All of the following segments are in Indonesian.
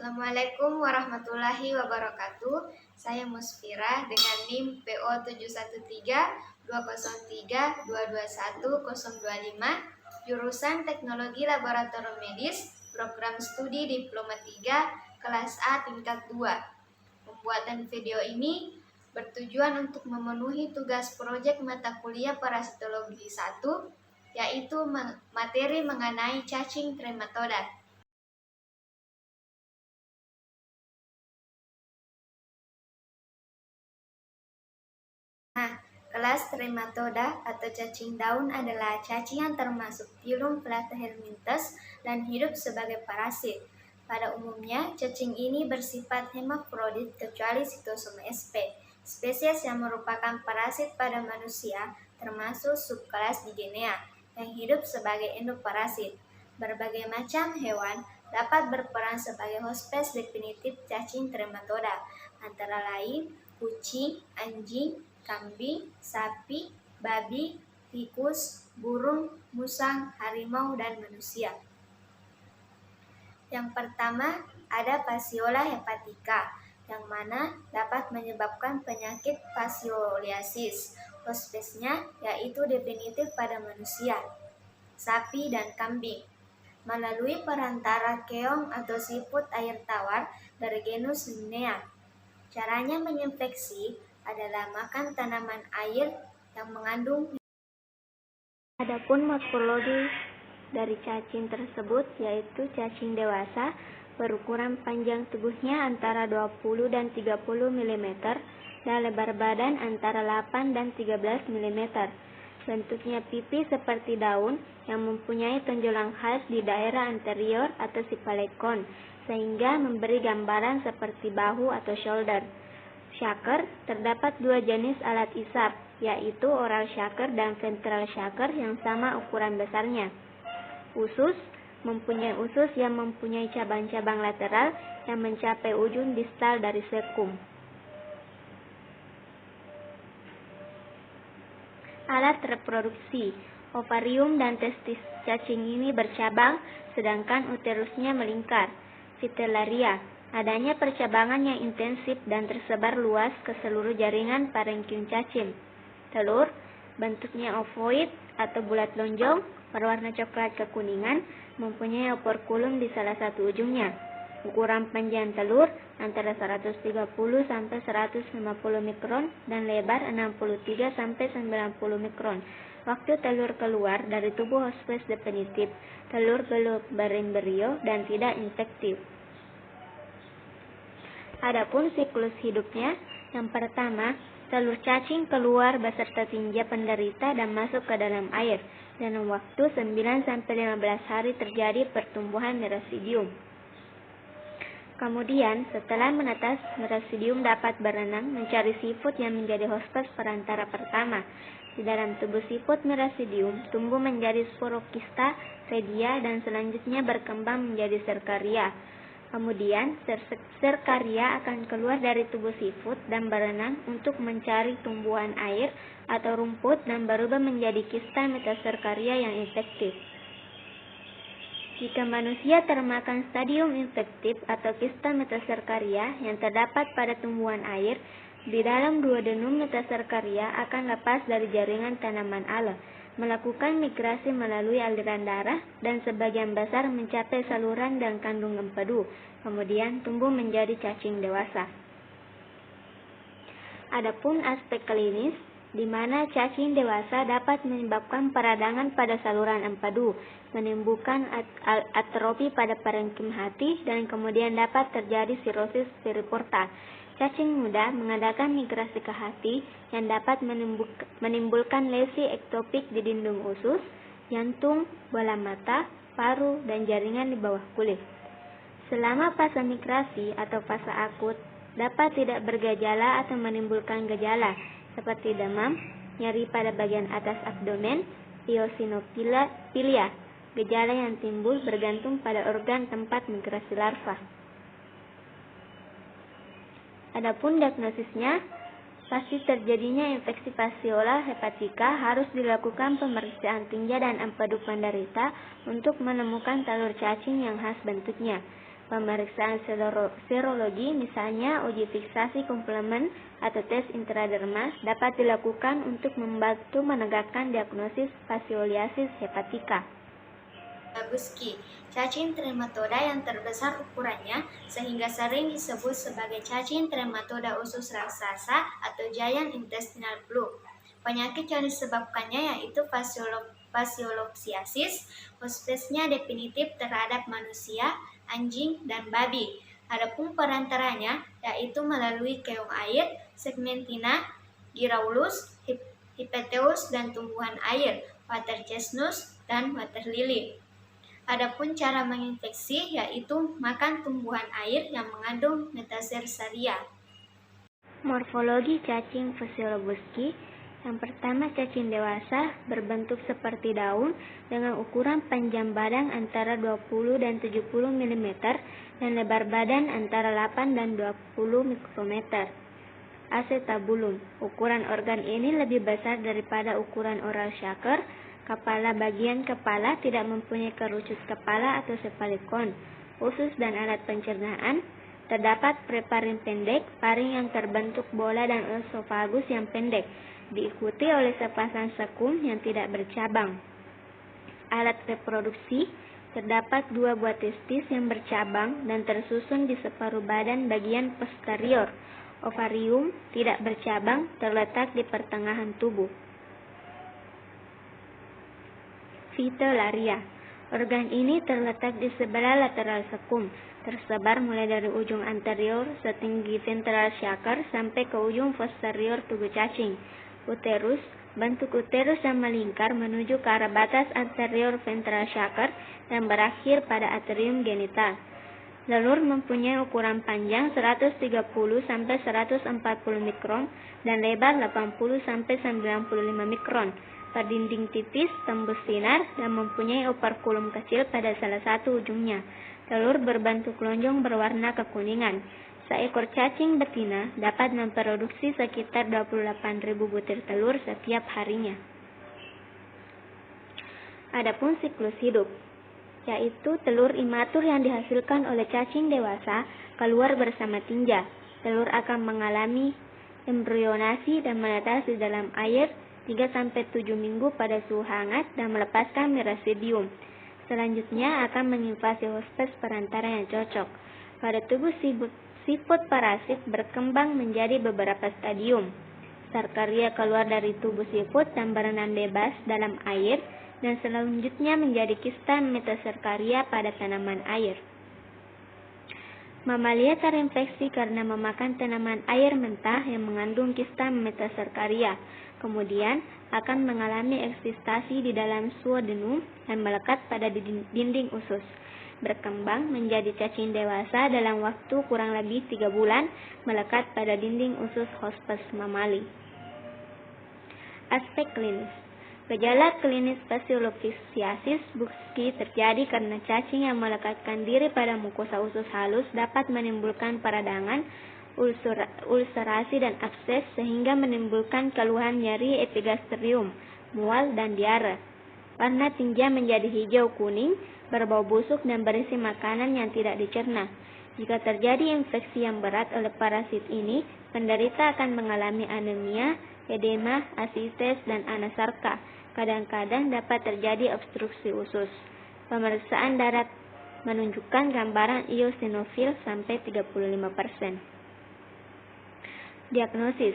Assalamualaikum warahmatullahi wabarakatuh. Saya Musfira dengan NIM PO 713-203-221-025, jurusan Teknologi Laboratorium Medis, program studi Diploma 3, kelas A tingkat 2. Pembuatan video ini bertujuan untuk memenuhi tugas proyek mata kuliah parasitologi 1, yaitu materi mengenai cacing trematoda. Kelas trematoda atau cacing daun adalah cacing yang termasuk filum Platyhelminthes dan hidup sebagai parasit. Pada umumnya, cacing ini bersifat hemafrodit kecuali Cytosoma sp. Spesies yang merupakan parasit pada manusia termasuk subkelas Digenea yang hidup sebagai endoparasit. Berbagai macam hewan dapat berperan sebagai hospes definitif cacing trematoda, antara lain kucing, anjing, kambing, sapi, babi, tikus, burung, musang, harimau, dan manusia. Yang pertama, ada Fasciola hepatica, yang mana dapat menyebabkan penyakit fascioliasis. Hospesnya yaitu definitif pada manusia, sapi, dan kambing, melalui perantara keong atau siput air tawar dari genus Limnea. Caranya menginfeksi adalah makan tanaman air yang mengandung. Adapun morfologi dari cacing tersebut yaitu cacing dewasa berukuran panjang tubuhnya antara 20 dan 30 mm dan lebar badan antara 8 dan 13 mm. Bentuknya pipi seperti daun yang mempunyai tonjolan khas di daerah anterior atau sipalekon sehingga memberi gambaran seperti bahu atau shoulder. Shaker, terdapat dua jenis alat isap, yaitu oral shaker dan ventral shaker yang sama ukuran besarnya. Usus, mempunyai usus yang mempunyai cabang-cabang lateral yang mencapai ujung distal dari sekum. Alat reproduksi, ovarium dan testis cacing ini bercabang, sedangkan uterusnya melingkar. Vitellaria, adanya percabangan yang intensif dan tersebar luas ke seluruh jaringan parenkium cacing. Telur, bentuknya ovoid atau bulat lonjong, berwarna coklat kekuningan, mempunyai operkulum di salah satu ujungnya. Ukuran panjang telur antara 130 sampai 150 mikron dan lebar 63 sampai 90 mikron. Waktu telur keluar dari tubuh hospes definitif, telur belum berembrio dan tidak infektif. Adapun siklus hidupnya, yang pertama, telur cacing keluar beserta tinja penderita dan masuk ke dalam air. Dalam waktu 9 sampai 15 hari terjadi pertumbuhan merasidium. Kemudian, setelah menetas, merasidium dapat berenang mencari siput yang menjadi hospes perantara pertama. Di dalam tubuh siput merasidium tumbuh menjadi sporokista, sedia, dan selanjutnya berkembang menjadi serkaria. Kemudian, serkaria akan keluar dari tubuh siput dan berenang untuk mencari tumbuhan air atau rumput dan berubah menjadi kista metaserkaria yang infektif. Jika manusia termakan stadium infektif atau kista metaserkaria yang terdapat pada tumbuhan air, di dalam duodenum metaserkaria akan lepas dari jaringan tanaman ala, melakukan migrasi melalui aliran darah dan sebagian besar mencapai saluran dan kandung empedu, kemudian tumbuh menjadi cacing dewasa. Adapun aspek klinis, di mana cacing dewasa dapat menyebabkan peradangan pada saluran empedu, menimbulkan atrofi pada parenkim hati, dan kemudian dapat terjadi sirosis periportal. Cacing muda mengadakan migrasi ke hati yang dapat menimbulkan lesi ektopik di dinding usus, jantung, bola mata, paru, dan jaringan di bawah kulit. Selama fase migrasi atau fase akut, dapat tidak bergejala atau menimbulkan gejala seperti demam, nyeri pada bagian atas abdomen, eosinofilia. Gejala yang timbul bergantung pada organ tempat migrasi larva. Adapun diagnosisnya, pasti terjadinya infeksi Fasciola hepatica harus dilakukan pemeriksaan tinja dan empedu penderita untuk menemukan telur cacing yang khas bentuknya. Pemeriksaan serologi, misalnya uji fiksasi komplement atau tes intradermal, dapat dilakukan untuk membantu menegakkan diagnosis fasioliasis hepatika. Buschke, cacing trematoda yang terbesar ukurannya sehingga sering disebut sebagai cacing trematoda usus raksasa atau giant intestinal flu. Penyakit yang disebabkannya yaitu fasiolopsiasis, hospesnya definitif terhadap manusia, anjing, dan babi. Adapun perantaranya yaitu melalui keong air, segmentina, giraulus, hipeteus, dan tumbuhan air, water chestnut, dan water lily. Adapun cara menginfeksi yaitu makan tumbuhan air yang mengandung metasersaria. Morfologi cacing Buschke. Yang pertama, cacing dewasa berbentuk seperti daun dengan ukuran panjang badan antara 20 dan 70 mm dan lebar badan antara 8 dan 20 mikrometer. Acetabulum. Ukuran organ ini lebih besar daripada ukuran oral shaker. Bagian kepala tidak mempunyai kerucut kepala atau sepalikon. Usus dan alat pencernaan. Terdapat preparin pendek, paring yang terbentuk bola dan esofagus yang pendek, diikuti oleh sepasang sekum yang tidak bercabang. Alat reproduksi. Terdapat 2 buah testis yang bercabang dan tersusun di separuh badan bagian posterior. Ovarium tidak bercabang, terletak di pertengahan tubuh. Vitelaria. Organ ini terletak di sebelah lateral sekum, tersebar mulai dari ujung anterior setinggi ventral shaker sampai ke ujung posterior tubuh cacing. Uterus. Bentuk uterus yang melingkar menuju ke arah batas anterior ventral shaker dan berakhir pada atrium genital. Telur mempunyai ukuran panjang 130 sampai 140 mikron dan lebar 80 sampai 95 mikron. Berdinding tipis, tembus sinar, dan mempunyai operkulum kecil pada salah satu ujungnya. Telur berbentuk lonjong berwarna kekuningan. Seekor cacing betina dapat memproduksi sekitar 28.000 butir telur setiap harinya. Adapun siklus hidup, yaitu telur imatur yang dihasilkan oleh cacing dewasa keluar bersama tinja. Telur akan mengalami embrionasi dan menetas di dalam air 3-7 minggu pada suhu hangat dan melepaskan merasidium. Selanjutnya akan menginvasi hospes perantara yang cocok. Pada tubuh siput parasit berkembang menjadi beberapa stadium. Sarkaria keluar dari tubuh siput dan berenang bebas dalam air dan selanjutnya menjadi kista metaserkaria pada tanaman air. Mamalia terinfeksi karena memakan tanaman air mentah yang mengandung kista metaserkaria. Kemudian akan mengalami eksistasi di dalam duodenum dan melekat pada dinding usus. Berkembang menjadi cacing dewasa dalam waktu kurang lebih 3 bulan, melekat pada dinding usus hospes mamali. Aspek klinis. Gejala klinis fasiolopsiasis Buschke terjadi karena cacing yang melekatkan diri pada mukosa usus halus dapat menimbulkan peradangan, ulcerasi dan abses sehingga menimbulkan keluhan nyeri epigastrium, mual, dan diare. Warna tinja menjadi hijau kuning, berbau busuk dan berisi makanan yang tidak dicerna. Jika terjadi infeksi yang berat oleh parasit ini, penderita akan mengalami anemia, edema, asites, dan anasarka. Kadang-kadang dapat terjadi obstruksi usus. Pemeriksaan darah menunjukkan gambaran eosinofil sampai 35%. Diagnosis.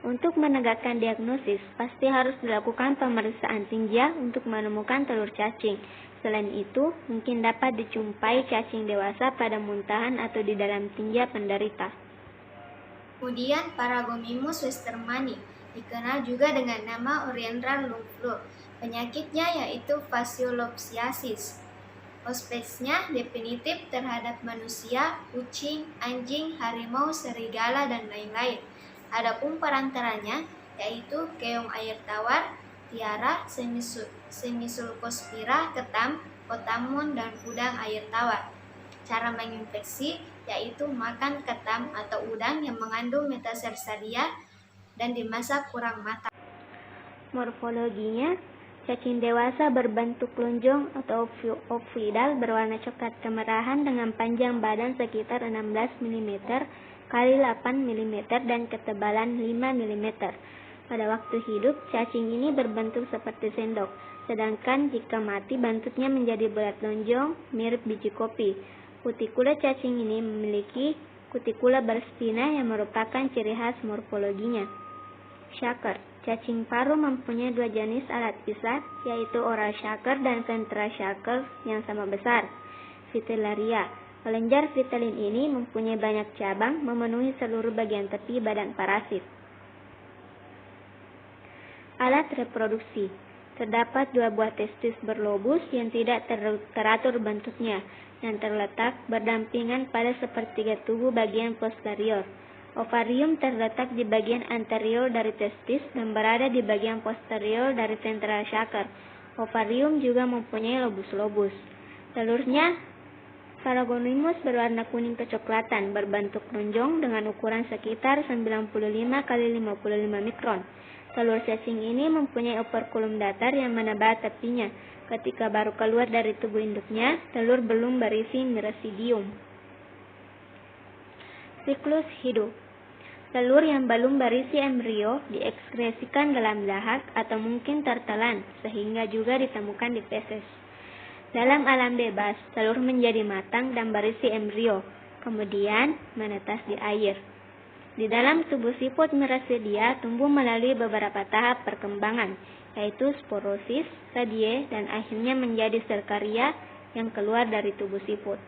Untuk menegakkan diagnosis, pasti harus dilakukan pemeriksaan tinja untuk menemukan telur cacing. Selain itu, mungkin dapat dijumpai cacing dewasa pada muntahan atau di dalam tinja penderita. Kemudian Paragomimus westermani, dikenal juga dengan nama Oriental lung flu. Penyakitnya yaitu fasiolopsiasis. Hospesnya definitif terhadap manusia, kucing, anjing, harimau, serigala, dan lain-lain. Adapun perantaranya yaitu keong air tawar, tiara, semisulcospira, ketam, kotamon, dan udang air tawar. Cara menginfeksi yaitu makan ketam atau udang yang mengandung metasersaria dan dimasak kurang matang. Morfologinya, Cacing dewasa berbentuk lonjong atau ovoidal berwarna coklat kemerahan dengan panjang badan sekitar 16 mm kali 8 mm dan ketebalan 5 mm. Pada waktu hidup, cacing ini berbentuk seperti sendok, sedangkan jika mati bentuknya menjadi bulat lonjong mirip biji kopi. Kutikula cacing ini memiliki kutikula berspina yang merupakan ciri khas morfologinya. Shaker. Cacing paru mempunyai dua jenis alat pisah, yaitu oral shaker dan ventral shaker yang sama besar. Fritillaria. Kelenjar fritilin ini mempunyai banyak cabang, memenuhi seluruh bagian tepi badan parasit. Alat reproduksi. Terdapat dua buah testis berlobus yang tidak teratur bentuknya, yang terletak berdampingan pada sepertiga tubuh bagian posterior. Ovarium terletak di bagian anterior dari testis dan berada di bagian posterior dari ventral shaker. Ovarium juga mempunyai lobus-lobus. Telurnya Pharagonimus berwarna kuning kecoklatan, berbentuk lonjong dengan ukuran sekitar 95 x 55 mikron. Telur cacing ini mempunyai operkulum datar yang menebal tepinya. Ketika baru keluar dari tubuh induknya, telur belum berisi residium. Siklus hidup. Telur yang belum berisi embrio diekskresikan dalam dahak atau mungkin tertelan, sehingga juga ditemukan di feses. Dalam alam bebas, telur menjadi matang dan berisi embrio, kemudian menetas di air. Di dalam tubuh siput Miracidia tumbuh melalui beberapa tahap perkembangan, yaitu sporosis, radie, dan akhirnya menjadi serkaria yang keluar dari tubuh siput.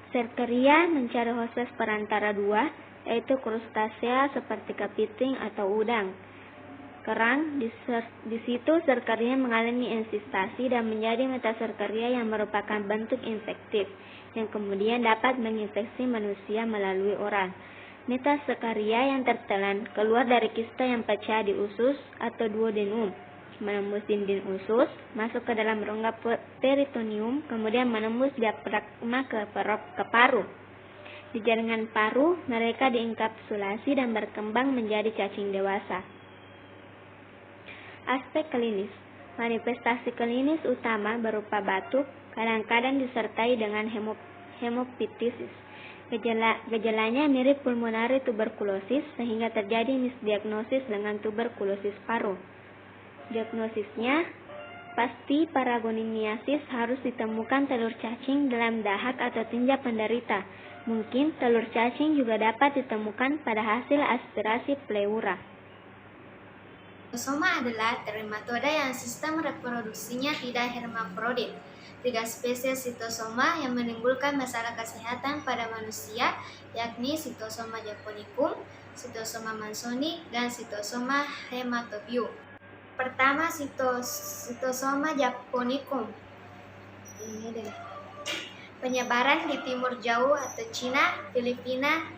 Serkaria mencari hoses perantara dua, yaitu krustasea seperti kepiting atau udang. Kerang, di situ serkaria mengalami ensistasi dan menjadi metaserkaria yang merupakan bentuk infektif, yang kemudian dapat menginfeksi manusia melalui oral. Metaserkaria yang tertelan keluar dari kista yang pecah di usus atau duodenum, menembus dinding usus, masuk ke dalam rongga peritoneum, kemudian menembus diafragma ke paru. Di jaringan paru, mereka dienkapsulasi dan berkembang menjadi cacing dewasa. Aspek klinis. Manifestasi klinis utama berupa batuk, kadang-kadang disertai dengan hemoptysis. Gejalanya mirip pulmonari tuberkulosis sehingga terjadi misdiagnosis dengan tuberkulosis paru. Diagnosisnya, pasti paragonimiasis harus ditemukan telur cacing dalam dahak atau tinja penderita. Mungkin telur cacing juga dapat ditemukan pada hasil aspirasi pleura. Citosoma adalah trematoda yang sistem reproduksinya tidak hermafrodit. 3 spesies citosoma yang menimbulkan masalah kesehatan pada manusia, yakni Citosoma japonicum, Citosoma mansoni, dan Citosoma hematobium. Pertama, Citosoma japonicum. Penyebaran di timur jauh atau Cina, Filipina,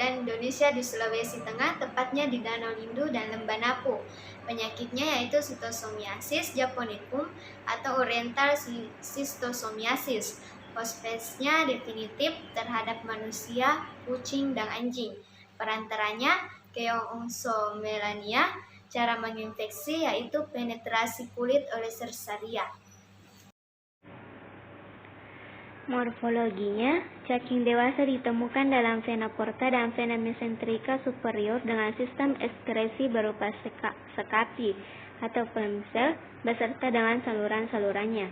dan Indonesia di Sulawesi Tengah, tepatnya di Danau Lindu dan Lembah Napu. Penyakitnya yaitu Schistosomiasis japonicum atau Oriental Schistosomiasis. Hospesnya definitif terhadap manusia, kucing, dan anjing. Perantaranya Keongsomelania. Cara menginfeksi yaitu penetrasi kulit oleh Sersaria. Morfologinya, cacing dewasa ditemukan dalam vena porta dan vena mesenterika superior dengan sistem ekskresi berupa sekapi atau phloem cell beserta dengan saluran-salurannya.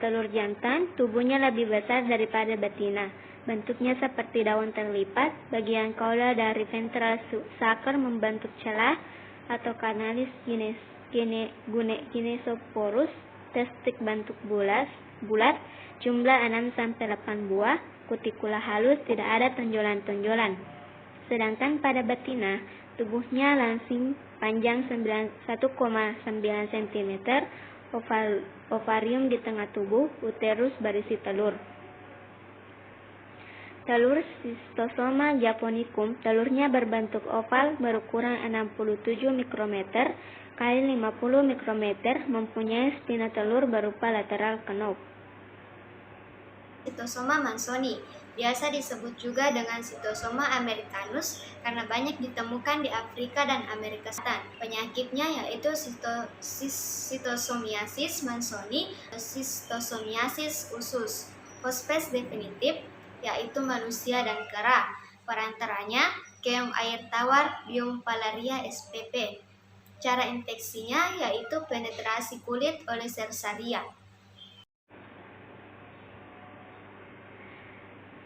Telur jantan, tubuhnya lebih besar daripada betina. Bentuknya seperti daun terlipat, bagian kaula dari ventral shaker membentuk celah atau kanalis ginesoporus, testik bentuk bulat, jumlah 6-8 buah, kutikula halus, tidak ada tonjolan-tonjolan. Sedangkan pada betina, tubuhnya langsing panjang 1,9 cm, ovarium di tengah tubuh, uterus berisi telur. Telur Schistosoma japonicum, telurnya berbentuk oval berukuran 67 mikrometer kali 50 mikrometer, mempunyai spina telur berupa lateral knob. Sitosoma mansoni, biasa disebut juga dengan Sitosoma americanus karena banyak ditemukan di Afrika dan Amerika Selatan. Penyakitnya yaitu Sitosomiasis mansoni atau Sitosomiasis usus. Hospes definitif yaitu manusia dan kera, perantaranya keong air tawar biom Palaria spp. Cara infeksinya yaitu penetrasi kulit oleh Sersaria.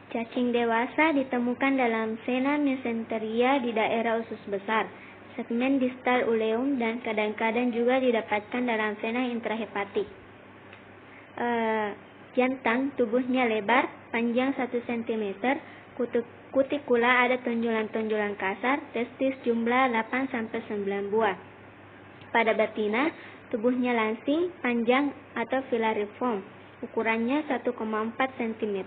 Cacing dewasa ditemukan dalam vena mesenteria di daerah usus besar, segmen distal uleum, dan kadang-kadang juga didapatkan dalam vena intrahepatik. Jantan tubuhnya lebar, panjang 1 cm, kutikula ada tonjolan-tonjolan kasar, testis jumlah 8-9 buah. Pada betina, tubuhnya langsing, panjang atau filariform, ukurannya 1,4 cm.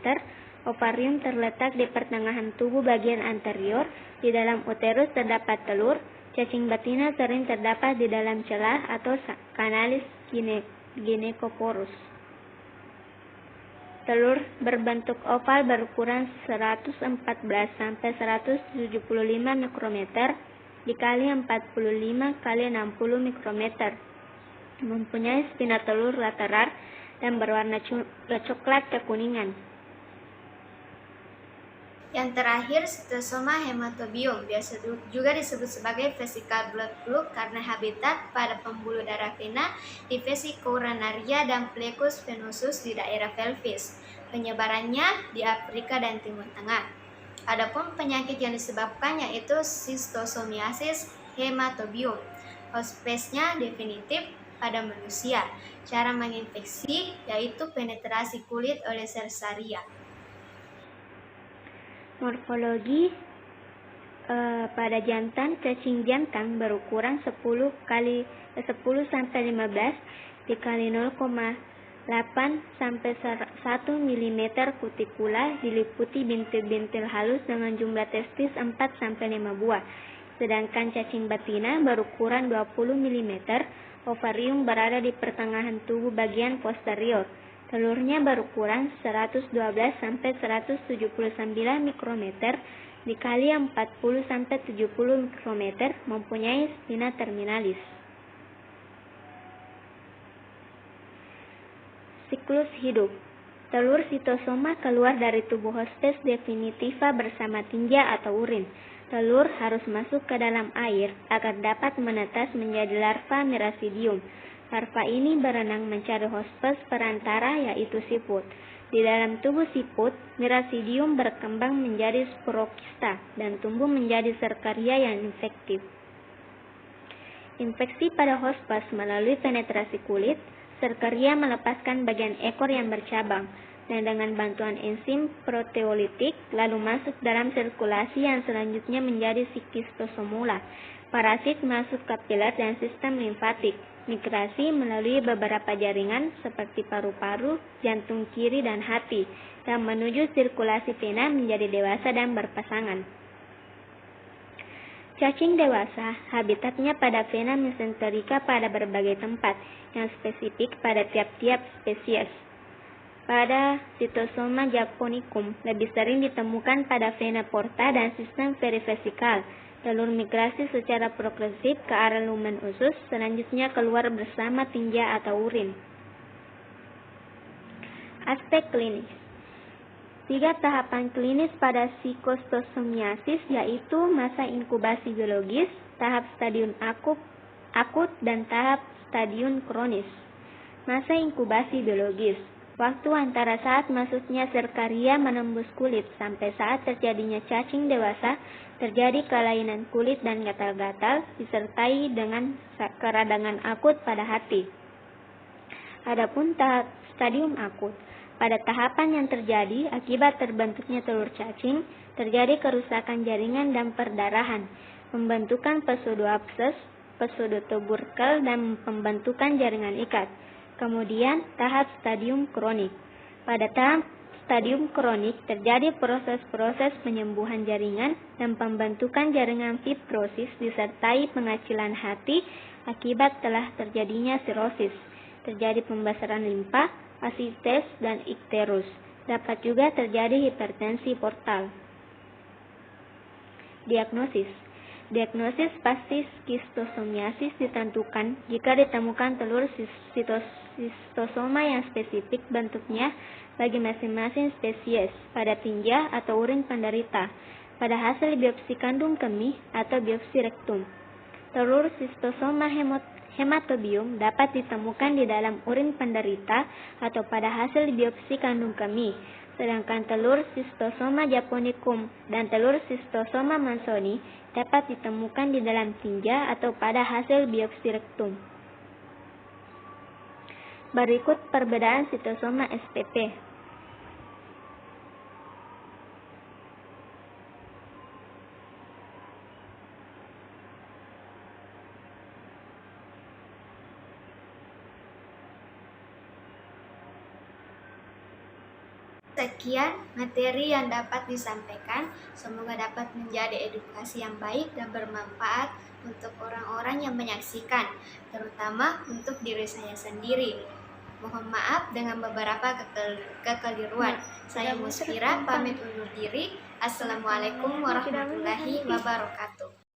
Ovarium terletak di pertengahan tubuh bagian anterior. Di dalam uterus terdapat telur. Cacing betina sering terdapat di dalam celah atau kanalis gynecoporus. Telur berbentuk oval berukuran 114-175 mikrometer dikali 45 kali 60 mikrometer. Mempunyai spina telur lateral dan berwarna coklat kekuningan. Yang terakhir, Sitosoma hematobium, biasa juga disebut sebagai vesical blood fluke karena habitat pada pembuluh darah vena di vesi coronaria dan plecus venosus di daerah pelvis. Penyebarannya di Afrika dan Timur Tengah. Adapun penyakit yang disebabkan yaitu Schistosomiasis hematobium. Hospesnya definitif pada manusia. Cara menginfeksi yaitu penetrasi kulit oleh Sersaria. Morfologi pada jantan, cacing jantan berukuran 10-15 dikali 0,8 sampai 1 mm kutikula, diliputi bintil-bintil halus dengan jumlah testis 4-5 buah. Sedangkan cacing betina berukuran 20 mm, ovarium berada di pertengahan tubuh bagian posterior. Telurnya berukuran 112-179 mikrometer dikali 40-70 mikrometer, mempunyai spina terminalis. Siklus hidup. Telur sitosoma keluar dari tubuh hospes definitiva bersama tinja atau urin. Telur harus masuk ke dalam air agar dapat menetas menjadi larva Miracidium. Larva ini berenang mencari hospes perantara yaitu siput. Di dalam tubuh siput, Miracidium berkembang menjadi sporokista dan tumbuh menjadi Serkaria yang infektif. Infeksi pada hospes melalui penetrasi kulit, Serkaria melepaskan bagian ekor yang bercabang dan dengan bantuan enzim proteolitik lalu masuk dalam sirkulasi yang selanjutnya menjadi Schistosomula. Parasit masuk kapiler dan sistem limfatik. Migrasi melalui beberapa jaringan seperti paru-paru, jantung kiri, dan hati, dan menuju sirkulasi vena menjadi dewasa dan berpasangan. Cacing dewasa, habitatnya pada vena mesenterica pada berbagai tempat, yang spesifik pada tiap-tiap spesies. Pada Sitosoma japonicum, lebih sering ditemukan pada vena porta dan sistem perivesikal. Telur migrasi secara progresif ke arah lumen usus, selanjutnya keluar bersama tinja atau urin. Aspek klinis. 3 tahapan klinis pada Schistosomiasis yaitu masa inkubasi biologis, tahap stadium akut dan tahap stadium kronis. Masa inkubasi biologis. Waktu antara saat masuknya Serkaria menembus kulit sampai saat terjadinya cacing dewasa, terjadi kelainan kulit dan gatal-gatal disertai dengan keradangan akut pada hati. Adapun tahap stadium akut, pada tahapan yang terjadi akibat terbentuknya telur cacing, terjadi kerusakan jaringan dan perdarahan, pembentukan pseudoabses, pseudotubercle, dan pembentukan jaringan ikat. Kemudian tahap stadium kronik. Pada tahap stadium kronik terjadi proses-proses penyembuhan jaringan dan pembentukan jaringan fibrosis disertai pengacilan hati akibat telah terjadinya sirosis. Terjadi pembesaran limfa, asites, dan ikterus. Dapat juga terjadi hipertensi portal. Diagnosis. Diagnosis pasti skistosomiasis ditentukan jika ditemukan telur skistosoma yang spesifik bentuknya bagi masing-masing spesies pada tinja atau urin penderita, pada hasil biopsi kandung kemih atau biopsi rektum. Telur skistosoma hematobium dapat ditemukan di dalam urin penderita atau pada hasil biopsi kandung kemih. Sedangkan telur skistosoma japonicum dan telur skistosoma mansoni dapat ditemukan di dalam tinja atau pada hasil biopsi rektum. Berikut perbedaan sitosoma SPP. Sekian materi yang dapat disampaikan, semoga dapat menjadi edukasi yang baik dan bermanfaat untuk orang-orang yang menyaksikan, terutama untuk diri saya sendiri. Mohon maaf dengan beberapa kekeliruan. Saya Musfira pamit undur diri. Assalamualaikum warahmatullahi wabarakatuh.